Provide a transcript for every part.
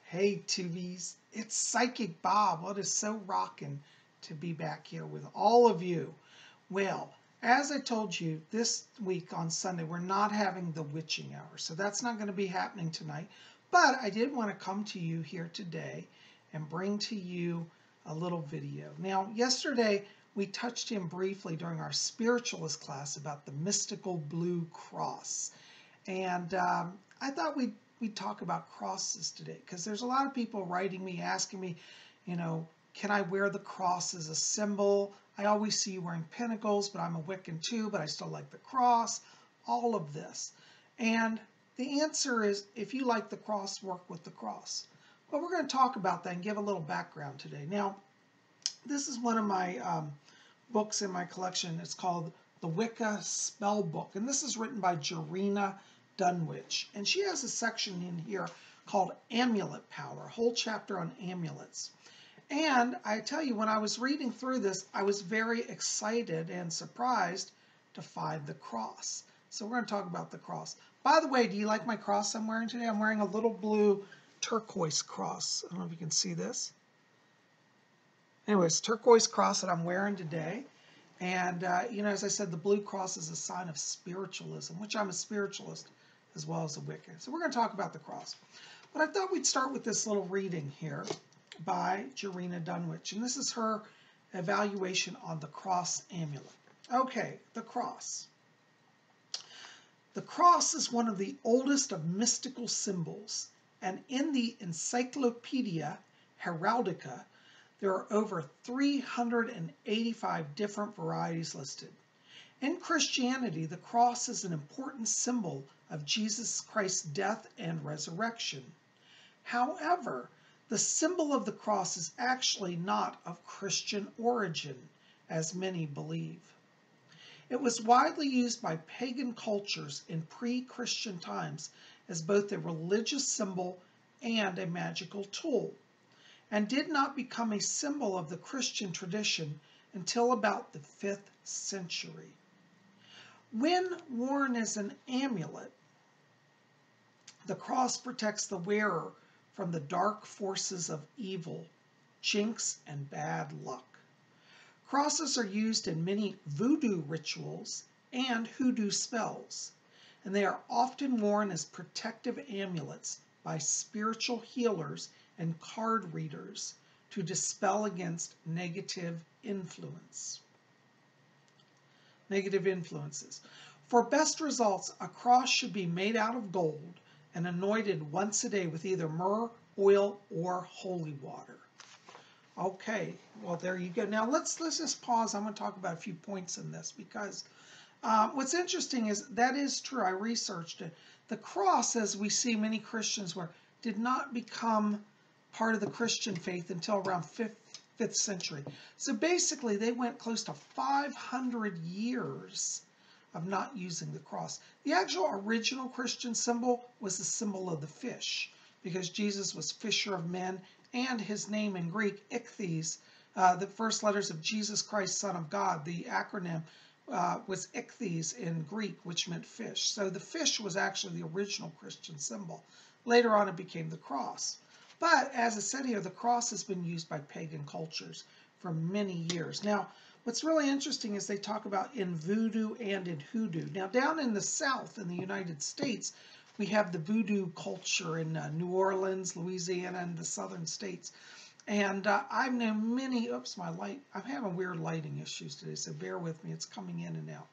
Hey Tubies, it's Psychic Bob. Well, it is so rocking to be back here with all of you. Well, as I told you, this week on Sunday, we're not having the witching hour, so that's not going to be happening tonight. But I did want to come to you here today and bring to you a little video. Now, yesterday, we touched in briefly during our spiritualist class about the mystical blue cross. And I thought we'd talk about crosses today because there's a lot of people writing me, asking me, can I wear the cross as a symbol? I always see you wearing pentacles, but I'm a Wiccan too, but I still like the cross, all of this. And the answer is, if you like the cross, work with the cross. But we're going to talk about that and give a little background today. Now, this is one of my books in my collection. It's called The Wicca Spell Book, and this is written by Jarena Dunwich, and she has a section in here called Amulet Power, a whole chapter on amulets. And I tell you, when I was reading through this, I was very excited and surprised to find the cross. So we're going to talk about the cross. By the way, do you like my cross I'm wearing today? I'm wearing a little blue turquoise cross. I don't know if you can see this. Anyways, turquoise cross that I'm wearing today. And, as I said, the blue cross is a sign of spiritualism, which I'm a spiritualist as well as a Wiccan. So we're going to talk about the cross. But I thought we'd start with this little reading here by Jarena Dunwich. And this is her evaluation on the cross amulet. Okay, the cross. The cross is one of the oldest of mystical symbols. And in the Encyclopedia Heraldica, there are over 385 different varieties listed. In Christianity, the cross is an important symbol of Jesus Christ's death and resurrection. However, the symbol of the cross is actually not of Christian origin, as many believe. It was widely used by pagan cultures in pre-Christian times as both a religious symbol and a magical tool, and did not become a symbol of the Christian tradition until about the 5th century. When worn as an amulet, the cross protects the wearer from the dark forces of evil, jinx, and bad luck. Crosses are used in many voodoo rituals and hoodoo spells, and they are often worn as protective amulets by spiritual healers and card readers to dispel against negative influences. For best results, a cross should be made out of gold and anointed once a day with either myrrh, oil, or holy water. Okay, well, there you go. Now, let's just pause. I'm going to talk about a few points in this because what's interesting is that is true. I researched it. The cross, as we see many Christians wear, did not become part of the Christian faith until around 5th century. So basically, they went close to 500 years of not using the cross. The actual original Christian symbol was the symbol of the fish, because Jesus was fisher of men, and his name in Greek, ichthyes, the first letters of Jesus Christ, Son of God, the acronym was ichthyes in Greek, which meant fish. So the fish was actually the original Christian symbol. Later on, it became the cross. But as I said here, the cross has been used by pagan cultures for many years. Now, what's really interesting is they talk about in voodoo and in hoodoo. Now, down in the South, in the United States, we have the voodoo culture in New Orleans, Louisiana, and the southern states. And I've known many, oops, my light, I'm having weird lighting issues today, so bear with me, it's coming in and out.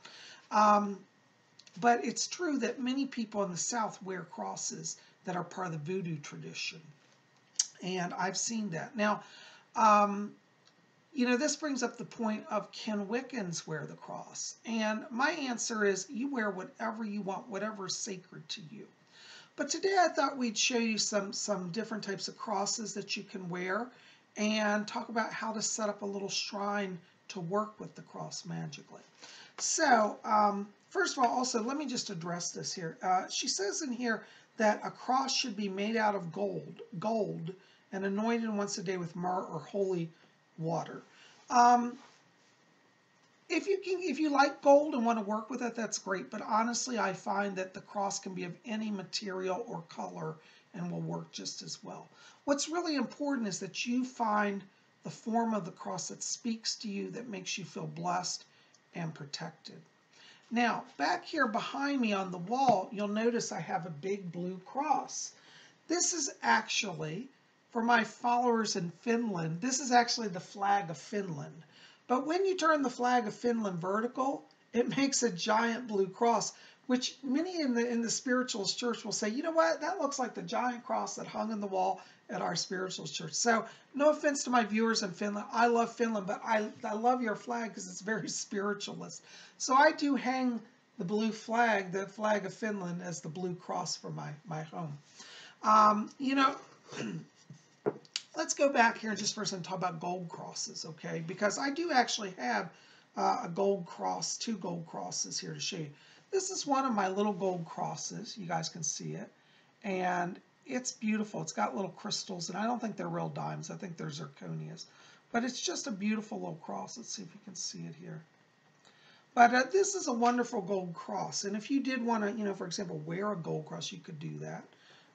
But it's true that many people in the South wear crosses that are part of the voodoo tradition. And I've seen that. Now, this brings up the point of, can Wiccans wear the cross? And my answer is, you wear whatever you want, whatever is sacred to you. But today I thought we'd show you some different types of crosses that you can wear and talk about how to set up a little shrine to work with the cross magically. So, first of all, also, let me just address this here. She says in here that a cross should be made out of gold, and anointed once a day with myrrh or holy water. if you like gold and want to work with it, that's great. But honestly, I find that the cross can be of any material or color and will work just as well. What's really important is that you find the form of the cross that speaks to you, that makes you feel blessed and protected. Now, back here behind me on the wall, you'll notice I have a big blue cross. This is actually, for my followers in Finland, this is actually the flag of Finland. But when you turn the flag of Finland vertical, it makes a giant blue cross, which many in the spiritualist church will say, you know what, that looks like the giant cross that hung in the wall at our spiritualist church. So no offense to my viewers in Finland, I love Finland, but I love your flag because it's very spiritualist. So I do hang the blue flag, the flag of Finland, as the blue cross for my home. You know, let's go back here just for a second and talk about gold crosses, okay? Because I do actually have a gold cross, 2 gold crosses here to show you. This is one of my little gold crosses. You guys can see it. And it's beautiful. It's got little crystals, and I don't think they're real dimes. I think they're zirconias. But it's just a beautiful little cross. Let's see if you can see it here. But this is a wonderful gold cross. And if you did want to, you know, for example, wear a gold cross, you could do that.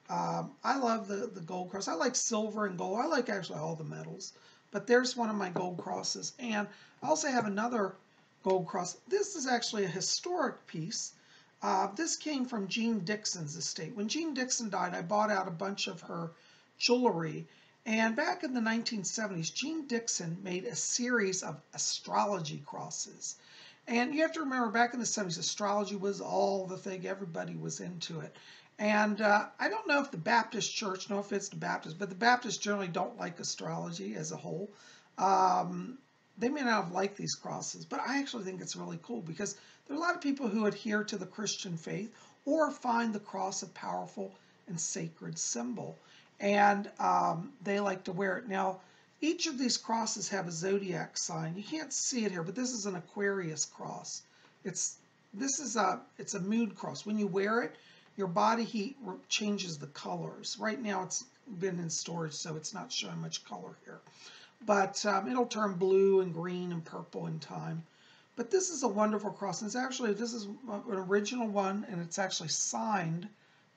I love the gold cross. I like silver and gold. I like actually all the metals. But there's one of my gold crosses. And I also have another gold cross. This is actually a historic piece. This came from Jean Dixon's estate. When Jean Dixon died, I bought out a bunch of her jewelry. And back in the 1970s, Jean Dixon made a series of astrology crosses. And you have to remember, back in the 70s, astrology was all the thing. Everybody was into it. And I don't know if the Baptist church, no offense to Baptists, but the Baptists generally don't like astrology as a whole. They may not have liked these crosses, but I actually think it's really cool because there are a lot of people who adhere to the Christian faith or find the cross a powerful and sacred symbol. And they like to wear it. Now, each of these crosses have a zodiac sign. You can't see it here, but this is an Aquarius cross. It's a mood cross. When you wear it, your body heat changes the colors. Right now it's been in storage, so it's not showing much color here. But it'll turn blue and green and purple in time. But this is a wonderful cross. And this is an original one, and it's actually signed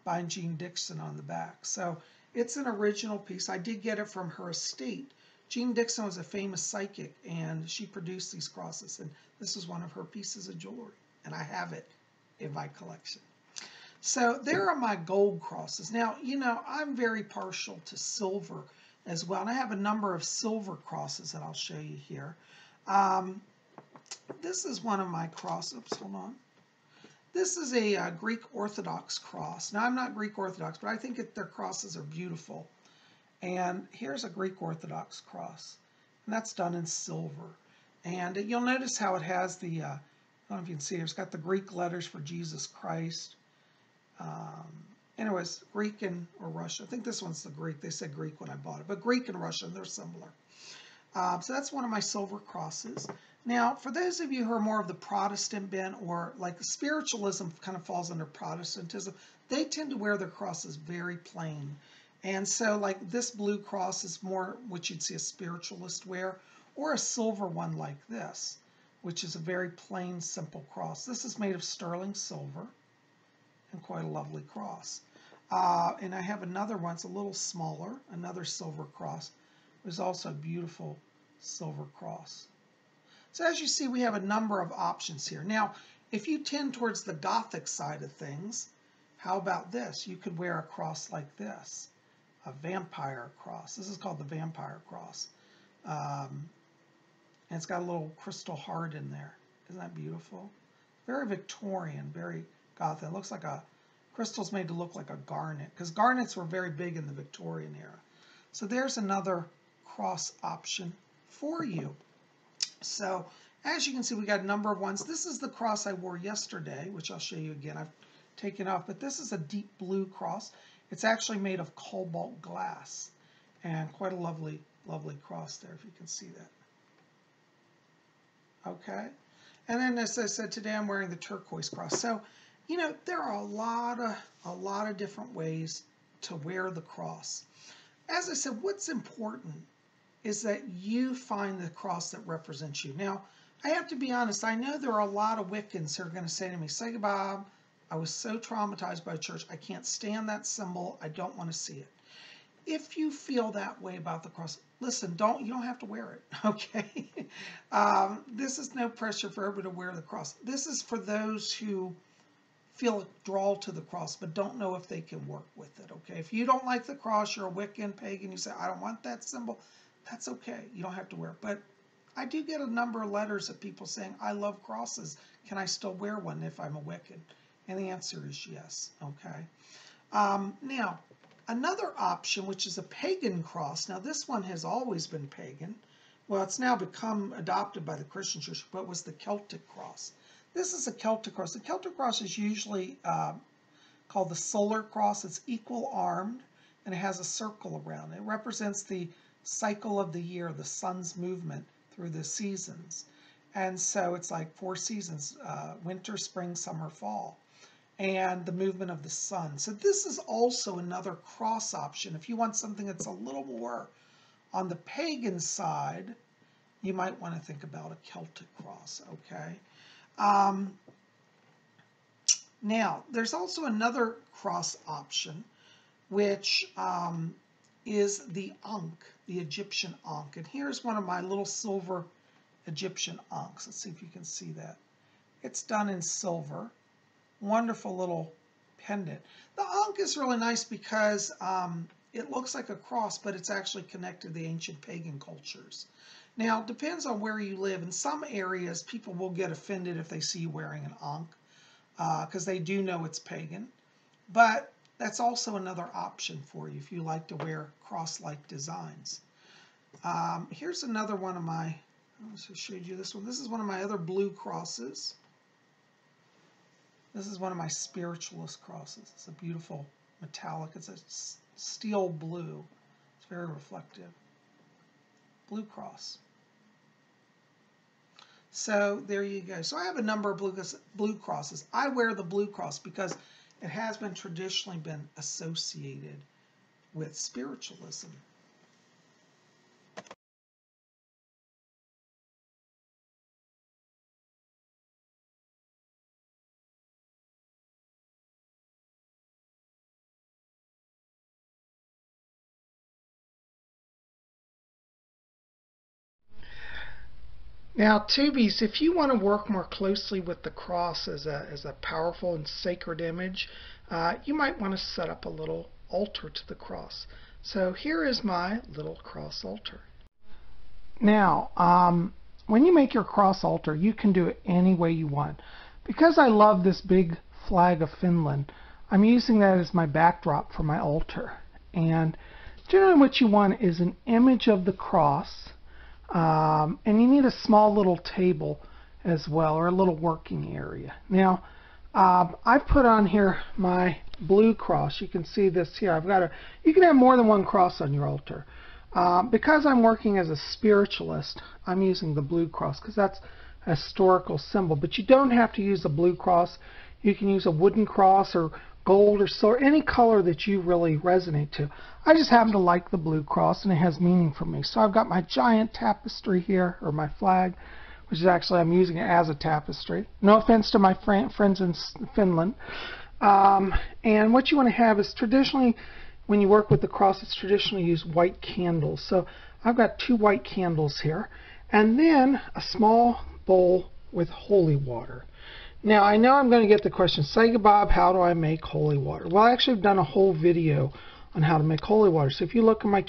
by Jean Dixon on the back. So it's an original piece. I did get it from her estate. Jean Dixon was a famous psychic, and she produced these crosses. And this is one of her pieces of jewelry, and I have it in my collection. So there are my gold crosses. Now, you know, I'm very partial to silver as well. And I have a number of silver crosses that I'll show you here. This is one of my crosses. Oops, hold on. This is a Greek Orthodox cross. Now, I'm not Greek Orthodox, but I think their crosses are beautiful. And here's a Greek Orthodox cross. And that's done in silver. And you'll notice how it has the, I don't know if you can see it, it's got the Greek letters for Jesus Christ. Anyways, Greek or Russian. I think this one's the Greek. They said Greek when I bought it. But Greek and Russian, they're similar. So that's one of my silver crosses. Now, for those of you who are more of the Protestant bent, or like the spiritualism kind of falls under Protestantism, they tend to wear their crosses very plain. And so like this blue cross is more what you'd see a spiritualist wear, or a silver one like this, which is a very plain, simple cross. This is made of sterling silver and quite a lovely cross. And I have another one, it's a little smaller, another silver cross. There's also a beautiful silver cross. So as you see, we have a number of options here. Now, if you tend towards the Gothic side of things, how about this? You could wear a cross like this, a vampire cross. This is called the vampire cross. And it's got a little crystal heart in there. Isn't that beautiful? Very Victorian, very Gothic. It looks like a crystal's made to look like a garnet, because garnets were very big in the Victorian era. So there's another cross option for you. So as you can see, we got a number of ones. This is the cross I wore yesterday, which I'll show you again. I've taken off, but this is a deep blue cross. It's actually made of cobalt glass, and quite a lovely, lovely cross there, if you can see that. Okay. And then, as I said, today I'm wearing the turquoise cross. So, you know, there are a lot of different ways to wear the cross. As I said, what's important is that you find the cross that represents you. Now, I have to be honest, I know there are a lot of Wiccans who are going to say to me, Say, Bob, I was so traumatized by church. I can't stand that symbol. I don't want to see it. If you feel that way about the cross, listen, you don't have to wear it, okay? This is no pressure for everybody to wear the cross. This is for those who feel a draw to the cross, but don't know if they can work with it, okay? If you don't like the cross, you're a Wiccan, pagan, you say, I don't want that symbol, that's okay. You don't have to wear it. But I do get a number of letters of people saying, I love crosses. Can I still wear one if I'm a Wiccan? And the answer is yes, okay? Now, another option, which is a pagan cross. Now, this one has always been pagan. Well, it's now become adopted by the Christian church, but was the Celtic cross. This is a Celtic cross. The Celtic cross is usually called the solar cross. It's equal-armed, and it has a circle around it. It represents the cycle of the year, the sun's movement through the seasons. And so it's like 4 seasons, winter, spring, summer, fall, and the movement of the sun. So this is also another cross option. If you want something that's a little more on the pagan side, you might want to think about a Celtic cross, okay? Now, there's also another cross option, which is the Ankh, the Egyptian Ankh. And here's one of my little silver Egyptian Ankhs. Let's see if you can see that. It's done in silver. Wonderful little pendant. The Ankh is really nice because it looks like a cross, but it's actually connected to the ancient pagan cultures. Now, it depends on where you live. In some areas, people will get offended if they see you wearing an Ankh because they do know it's pagan. But that's also another option for you if you like to wear cross-like designs. Here's another one of my, I just showed you this one. This is one of my other blue crosses. This is one of my spiritualist crosses. It's a beautiful metallic. It's a steel blue. It's very reflective. Blue cross. So there you go. So I have a number of blue crosses. I wear the blue cross because it has been traditionally been associated with spiritualism. Now, tubies, if you want to work more closely with the cross as a powerful and sacred image, you might want to set up a little altar to the cross. So here is my little cross altar. Now, when you make your cross altar, you can do it any way you want. Because I love this big flag of Finland, I'm using that as my backdrop for my altar. And generally what you want is an image of the cross. And you need a small little table as well, or a little working area. Now, I've put on here my blue cross. You can see this here. You can have more than one cross on your altar. Because I'm working as a spiritualist, I'm using the blue cross because that's a historical symbol. But you don't have to use a blue cross. You can use a wooden cross or gold or silver, any color that you really resonate to. I just happen to like the blue cross, and it has meaning for me. So I've got my giant tapestry here, or my flag, which is actually, I'm using it as a tapestry. No offense to my friends in Finland. And what you want to have is traditionally, when you work with the cross, it's traditionally used white candles. So I've got 2 white candles here, and then a small bowl with holy water. Now, I know I'm going to get the question, Say, Bob, how do I make holy water? Well, I actually have done a whole video on how to make holy water. So if you look in my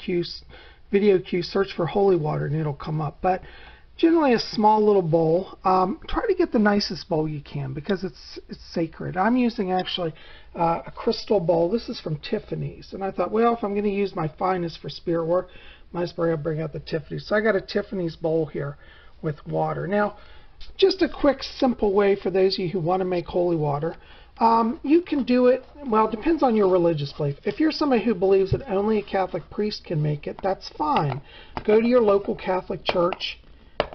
video queue, search for holy water, and it'll come up. But generally a small little bowl. Try to get the nicest bowl you can because it's sacred. I'm using actually a crystal bowl. This is from Tiffany's. And I thought, well, if I'm going to use my finest for spirit work, might as well bring out the Tiffany's. So I got a Tiffany's bowl here with water. Now, just a quick, simple way for those of you who want to make holy water. You can do it, well, it depends on your religious belief. If you're somebody who believes that only a Catholic priest can make it, that's fine. Go to your local Catholic church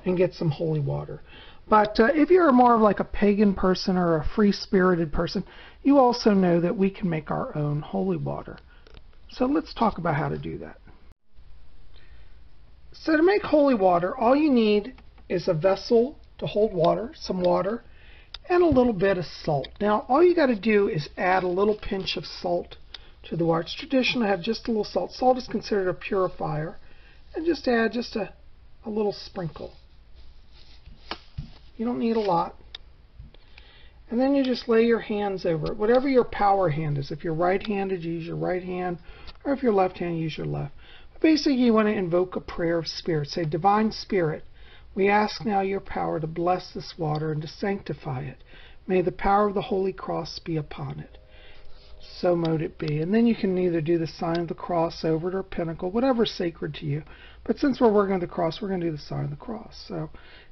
and get some holy water. But if you're more of like a pagan person or a free-spirited person, you also know that we can make our own holy water. So let's talk about how to do that. So to make holy water, all you need is a vessel to hold water, some water, and a little bit of salt. Now, all you got to do is add a little pinch of salt to the water. It's traditional to have just a little salt. Salt is considered a purifier. And just add just a little sprinkle. You don't need a lot. And then you just lay your hands over it, whatever your power hand is. If you're right-handed, use your right hand, or if you're left-handed, use your left. But basically, you want to invoke a prayer of spirit. Say, Divine Spirit, we ask now your power to bless this water and to sanctify it. May the power of the Holy Cross be upon it. So mote it be. And then you can either do the sign of the cross over it or pinnacle, whatever's sacred to you. But since we're working with the cross, we're going to do the sign of the cross. So,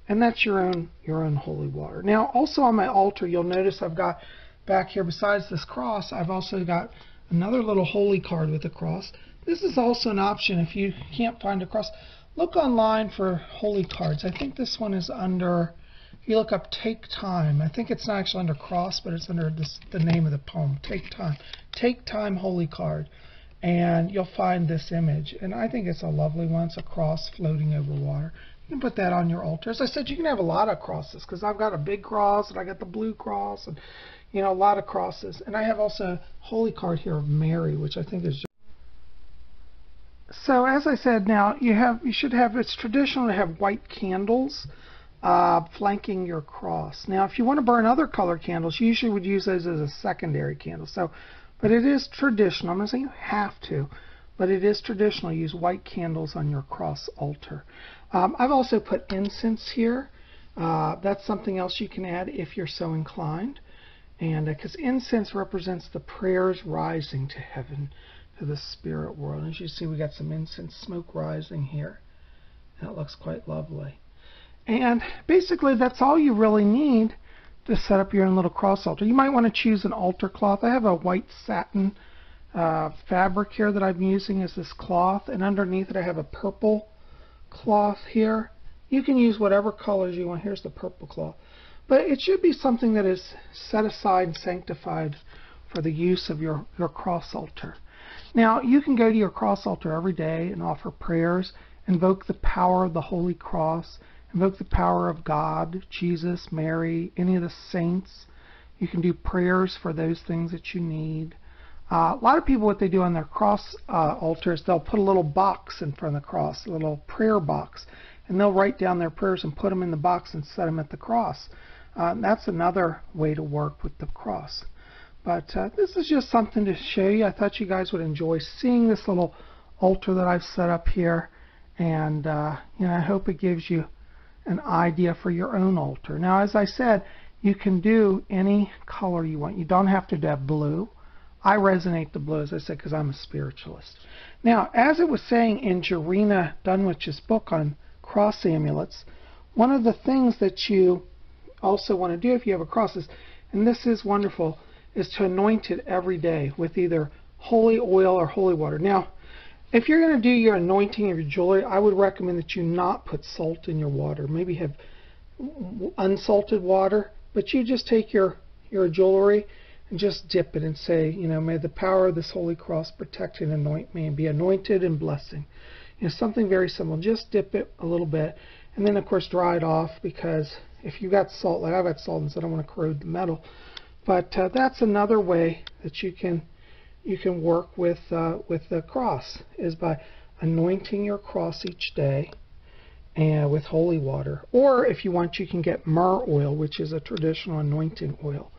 and that's your own holy water. Now, also on my altar, you'll notice I've got back here, besides this cross, I've also got another little holy card with a cross. This is also an option if you can't find a cross. Look online for holy cards. I think this one is under, if you look up Take Time, I think it's not actually under cross, but it's under the name of the poem, Take Time. Take Time holy card. And you'll find this image. And I think it's a lovely one. It's a cross floating over water. You can put that on your altar. As I said, you can have a lot of crosses because I've got a big cross and I got the blue cross and, you know, a lot of crosses. And I have also a holy card here of Mary, which I think is just... So as I said, now you should have, it's traditional to have white candles flanking your cross. Now if you want to burn other color candles, you usually would use those as a secondary candle. So, but it is traditional. I'm not saying you have to, but it is traditional to use white candles on your cross altar. I've also put incense here. That's something else you can add if you're so inclined. And because incense represents the prayers rising to heaven, to the spirit world. And as you see, we got some incense smoke rising here. And it looks quite lovely. And basically, that's all you really need to set up your own little cross altar. You might want to choose an altar cloth. I have a white satin fabric here that I'm using as this cloth. And underneath it, I have a purple cloth here. You can use whatever colors you want. Here's the purple cloth. But it should be something that is set aside and sanctified for the use of your cross altar. Now, you can go to your cross altar every day and offer prayers, invoke the power of the Holy Cross, invoke the power of God, Jesus, Mary, any of the saints. You can do prayers for those things that you need. A lot of people, what they do on their cross altars, they'll put a little box in front of the cross, a little prayer box, and they'll write down their prayers and put them in the box and set them at the cross. That's another way to work with the cross. But this is just something to show you. I thought you guys would enjoy seeing this little altar that I've set up here. And you know, I hope it gives you an idea for your own altar. Now, as I said, you can do any color you want. You don't have to have blue. I resonate the blue, as I said, because I'm a spiritualist. Now, as it was saying in Jarena Dunwich's book on cross amulets, one of the things that you also want to do if you have a cross is, and this is wonderful, is to anoint it every day with either holy oil or holy water. Now, if you're going to do your anointing of your jewelry, I would recommend that you not put salt in your water. Maybe have unsalted water, but you just take your jewelry and just dip it and say, you know, may the power of this holy cross protect and anoint me and be anointed and blessing. You know, something very simple. Just dip it a little bit and then, of course, dry it off, because if you've got salt, like I've got salt, and so I don't want to corrode the metal. But that's another way that you can work with the cross, is by anointing your cross each day and with holy water. Or if you want, you can get myrrh oil, which is a traditional anointing oil,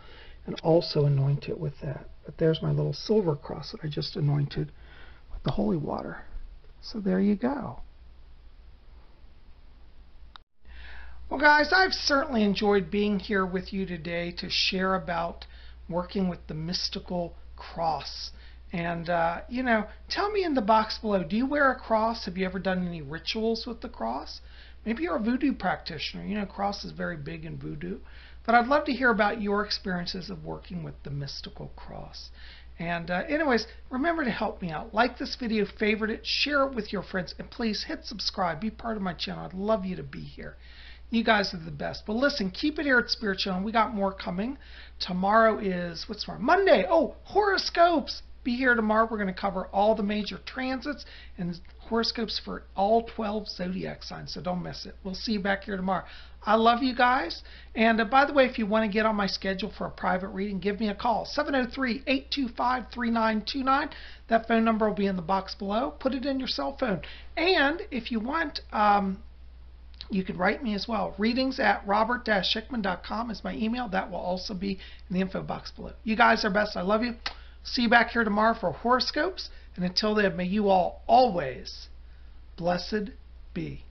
and also anoint it with that. But there's my little silver cross that I just anointed with the holy water. So there you go. Well, guys, I've certainly enjoyed being here with you today to share about working with the mystical cross. And, you know, tell me in the box below, do you wear a cross? Have you ever done any rituals with the cross? Maybe you're a voodoo practitioner. You know, cross is very big in voodoo. But I'd love to hear about your experiences of working with the mystical cross. And anyways, remember to help me out. Like this video, favorite it, share it with your friends, and please hit subscribe. Be part of my channel. I'd love you to be here. You guys are the best. But listen, keep it here at Spirit Channel. We got more coming. Tomorrow is, what's tomorrow? Monday. Oh, horoscopes. Be here tomorrow. We're going to cover all the major transits and horoscopes for all 12 zodiac signs, so don't miss it. We'll see you back here tomorrow. I love you guys. And by the way, if you want to get on my schedule for a private reading, give me a call, 703-825-3929. That phone number will be in the box below. Put it in your cell phone. And if you want, you can write me as well. Readings@robert-hickman.com is my email. That will also be in the info box below. You guys are best. I love you. See you back here tomorrow for horoscopes. And until then, may you all always blessed be.